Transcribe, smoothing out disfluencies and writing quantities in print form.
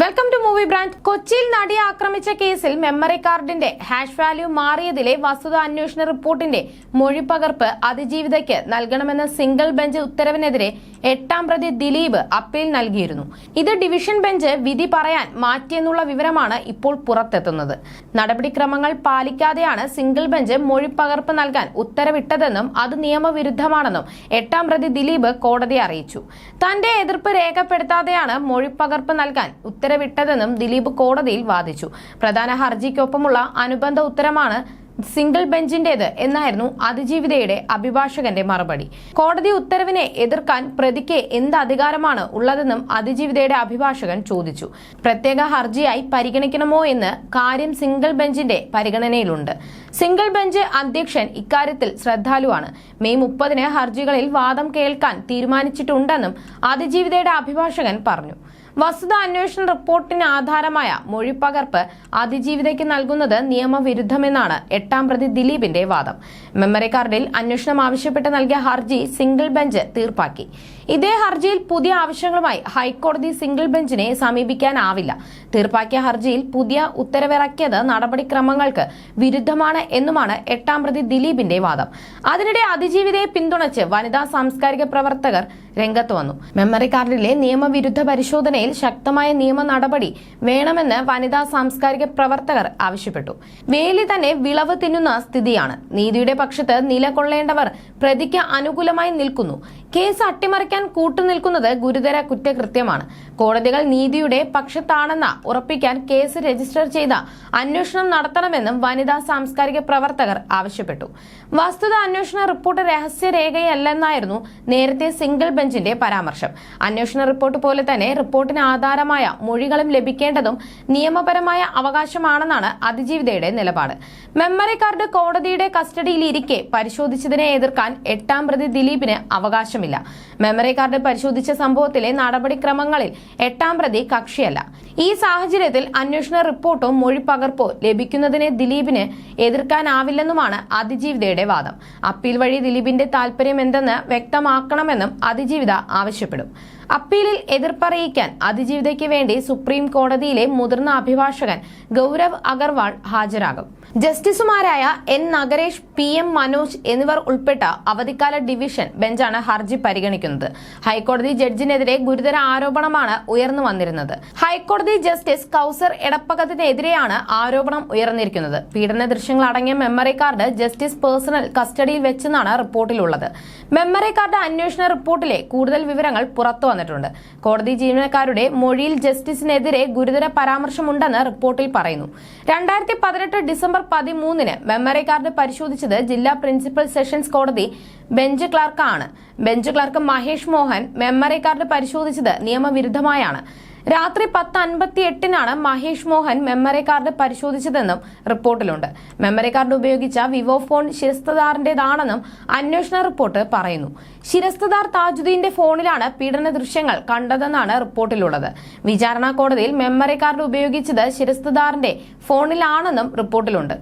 Welcome to movie brand. കൊച്ചിയിൽ നടിയെ ആക്രമിച്ച കേസിൽ മെമ്മറി കാർഡിന്റെ ഹാഷ് വാല്യൂ മാറിയതിലെ വസ്തുത അന്വേഷണ റിപ്പോർട്ടിന്റെ മൊഴിപ്പകർപ്പ് അതിജീവിതയ്ക്ക് നൽകണമെന്ന സിംഗിൾ ബെഞ്ച് ഉത്തരവിനെതിരെ 8ാം പ്രതി ദിലീപ് അപ്പീൽ നൽകിയിരുന്നു. ഇത് ഡിവിഷൻ ബെഞ്ച് വിധി പറയാൻ മാറ്റിയെന്നുള്ള വിവരമാണ് ഇപ്പോൾ പുറത്തെത്തുന്നത്. നടപടിക്രമങ്ങൾ പാലിക്കാതെയാണ് സിംഗിൾ ബെഞ്ച് മൊഴിപ്പകർപ്പ് നൽകാൻ ഉത്തരവിട്ടതെന്നും അത് നിയമവിരുദ്ധമാണെന്നും 8ാം പ്രതി ദിലീപ് കോടതിയെ അറിയിച്ചു. തന്റെ എതിർപ്പ് രേഖപ്പെടുത്താതെയാണ് മൊഴിപ്പകർപ്പ് നൽകാൻ ഉത്തരവിട്ടതെന്നും ദിലീപ് കോടതിയിൽ വാദിച്ചു. പ്രധാന ഹർജിക്കൊപ്പമുള്ള അനുബന്ധ ഉത്തരമാണ് സിംഗിൾ ബെഞ്ചിന്റേത് എന്നായിരുന്നു അതിജീവിതയുടെ അഭിഭാഷകന്റെ മറുപടി. കോടതി ഉത്തരവിനെ എതിർക്കാൻ പ്രതിക്ക് എന്ത് അധികാരമാണ് ഉള്ളതെന്നും അതിജീവിതയുടെ അഭിഭാഷകൻ ചോദിച്ചു. പ്രത്യേക ഹർജിയായി പരിഗണിക്കണമോ എന്ന് കാര്യം സിംഗിൾ ബെഞ്ചിന്റെ പരിഗണനയിലുണ്ട്. സിംഗിൾ ബെഞ്ച് അധ്യക്ഷൻ ഇക്കാര്യത്തിൽ ശ്രദ്ധാലുവാണ്. മെയ് 30-ന് ഹർജികളിൽ വാദം കേൾക്കാൻ തീരുമാനിച്ചിട്ടുണ്ടെന്നും അതിജീവിതയുടെ അഭിഭാഷകൻ പറഞ്ഞു. വസ്തുത അന്വേഷണ റിപ്പോർട്ടിന് ആധാരമായ മൊഴിപ്പകർപ്പ് അതിജീവിതയ്ക്ക് നൽകുന്നത് നിയമവിരുദ്ധമെന്നാണ് 8ാം പ്രതി ദിലീപിന്റെ വാദം. മെമ്മറി കാർഡിൽ അന്വേഷണം ആവശ്യപ്പെട്ട് നൽകിയ ഹർജി സിംഗിൾ ബെഞ്ച് തീർപ്പാക്കി. ഇതേ ഹർജിയിൽ പുതിയ ആവശ്യങ്ങളുമായി ഹൈക്കോടതി സിംഗിൾ ബെഞ്ചിനെ സമീപിക്കാനാവില്ല. തീർപ്പാക്കിയ ഹർജിയിൽ പുതിയ ഉത്തരവിറക്കിയത് നടപടിക്രമങ്ങൾക്ക് വിരുദ്ധമാണ് എന്നുമാണ് 8ാം പ്രതി ദിലീപിന്റെ വാദം. അതിനിടെ അതിജീവിതയെ പിന്തുണച്ച് വനിതാ സാംസ്കാരിക പ്രവർത്തകർ രംഗത്ത് വന്നു. മെമ്മറി കാർഡിലെ നിയമവിരുദ്ധ പരിശോധനയിൽ ശക്തമായ നിയമ നടപടി വേണമെന്ന് വനിതാ സാംസ്കാരിക പ്രവർത്തകർ ആവശ്യപ്പെട്ടു. വേലി തന്നെ വിളവ് തിന്നുന്ന സ്ഥിതിയാണ്. നീതിയുടെ പക്ഷത്ത് നിലകൊള്ളേണ്ടവർ പ്രതിക്ക് അനുകൂലമായി നിൽക്കുന്നു. കേസ് അട്ടിമറിക്കാൻ കൂട്ടുനിൽക്കുന്നത് ഗുരുതര കുറ്റകൃത്യമാണ്. കോടതികൾ നീതിയുടെ പക്ഷത്താണെന്ന് ഉറപ്പിക്കാൻ കേസ് രജിസ്റ്റർ ചെയ്ത അന്വേഷണം നടത്തണമെന്നും വനിതാ സാംസ്കാരിക പ്രവർത്തകർ ആവശ്യപ്പെട്ടു. വസ്തുത അന്വേഷണ റിപ്പോർട്ട് രഹസ്യരേഖയല്ലെന്നായിരുന്നു നേരത്തെ സിംഗിൾ ബെഞ്ചിന്റെ പരാമർശം. അന്വേഷണ റിപ്പോർട്ട് പോലെ തന്നെ റിപ്പോർട്ടിന് ആധാരമായ മൊഴികളും ലഭിക്കേണ്ടതും നിയമപരമായ അവകാശമാണെന്നാണ് അതിജീവിതയുടെ നിലപാട്. മെമ്മറി കാർഡ് കോടതിയുടെ കസ്റ്റഡിയിലിരിക്കെ പരിശോധിച്ചതിനെ എതിർക്കാൻ 8ാം പ്രതി ദിലീപിന് അവകാശമില്ല. മെമ്മറി കാർഡ് പരിശോധിച്ച സംഭവത്തിലെ നടപടിക്രമങ്ങളിൽ 8ാം പ്രതി കക്ഷിയല്ല. ഈ സാഹചര്യത്തിൽ അന്വേഷണ റിപ്പോർട്ടോ മൊഴിപ്പകർപ്പോ ലഭിക്കുന്നതിനെ ദിലീപിന് എതിർക്കാനാവില്ലെന്നുമാണ് അതിജീവിതയുടെ വാദം. അപ്പീൽ വഴി ദിലീപിന്റെ താൽപര്യം എന്തെന്ന് വ്യക്തമാക്കണമെന്നും അതിജീവിത ആവശ്യപ്പെടും. അപ്പീലിൽ എതിർപ്പറിയിക്കാൻ അതിജീവിതയ്ക്ക് വേണ്ടി സുപ്രീം കോടതിയിലെ മുതിർന്ന അഭിഭാഷകൻ ഗൗരവ് അഗർവാൾ ഹാജരാകും. ജസ്റ്റിസുമാരായ എൻ നഗരേഷ്, PM മനോജ് എന്നിവർ ഉൾപ്പെട്ട അവധിക്കാല ഡിവിഷൻ ബെഞ്ചാണ് ഹർജി പരിഗണിക്കുന്നത്. ഹൈക്കോടതി ജഡ്ജിനെതിരെ ഗുരുതര ആരോപണമാണ് ഉയർന്നു വന്നിരുന്നത്. ഹൈക്കോടതി ജസ്റ്റിസ് കൗസർ എടപ്പകത്തിനെതിരെയാണ് ആരോപണം ഉയർന്നിരിക്കുന്നത്. പീഡന ദൃശ്യങ്ങൾ അടങ്ങിയ മെമ്മറി കാർഡ് ജസ്റ്റിസ് പേഴ്സണൽ കസ്റ്റഡിയിൽ വെച്ചെന്നാണ് റിപ്പോർട്ടിലുള്ളത്. മെമ്മറി കാർഡ് അന്വേഷണ റിപ്പോർട്ടിലെ കൂടുതൽ വിവരങ്ങൾ പുറത്തു വന്നിട്ടുണ്ട്. കോടതി ജീവനക്കാരുടെ മൊഴിയിൽ ജസ്റ്റിസിനെതിരെ ഗുരുതര പരാമർശമുണ്ടെന്ന് റിപ്പോർട്ടിൽ പറയുന്നു. 2018 ഡിസംബർ 13-ന് മെമ്മറി കാർഡ് പരിശോധിച്ചത് ജില്ലാ പ്രിൻസിപ്പൽ സെഷൻസ് കോടതി ബെഞ്ച് ക്ലർക്കാണ്. Bench clerk Mahesh Mohan memory card പരിശോധിച്ചത് നിയമവിരുദ്ധമായാണ്. രാത്രി 10:58-നാണ് മഹേഷ് മോഹൻ മെമ്മറി കാർഡ് പരിശോധിച്ചതെന്നും റിപ്പോർട്ടിലുണ്ട്. മെമ്മറി കാർഡ് ഉപയോഗിച്ച വിവോ ഫോൺ ശിരസ്തദാറിന്റേതാണെന്നും അന്വേഷണ റിപ്പോർട്ട് പറയുന്നു. ശിരസ്തദാർ താജുദ്ദീന്റെ ഫോണിലാണ് പീഡന ദൃശ്യങ്ങൾ കണ്ടതെന്നാണ് റിപ്പോർട്ടിലുള്ളത്. വിചാരണ കോടതിയിൽ മെമ്മറി കാർഡ് ഉപയോഗിച്ചത് ശിരസ്തദാറിന്റെ ഫോണിലാണെന്നും റിപ്പോർട്ടിലുണ്ട്.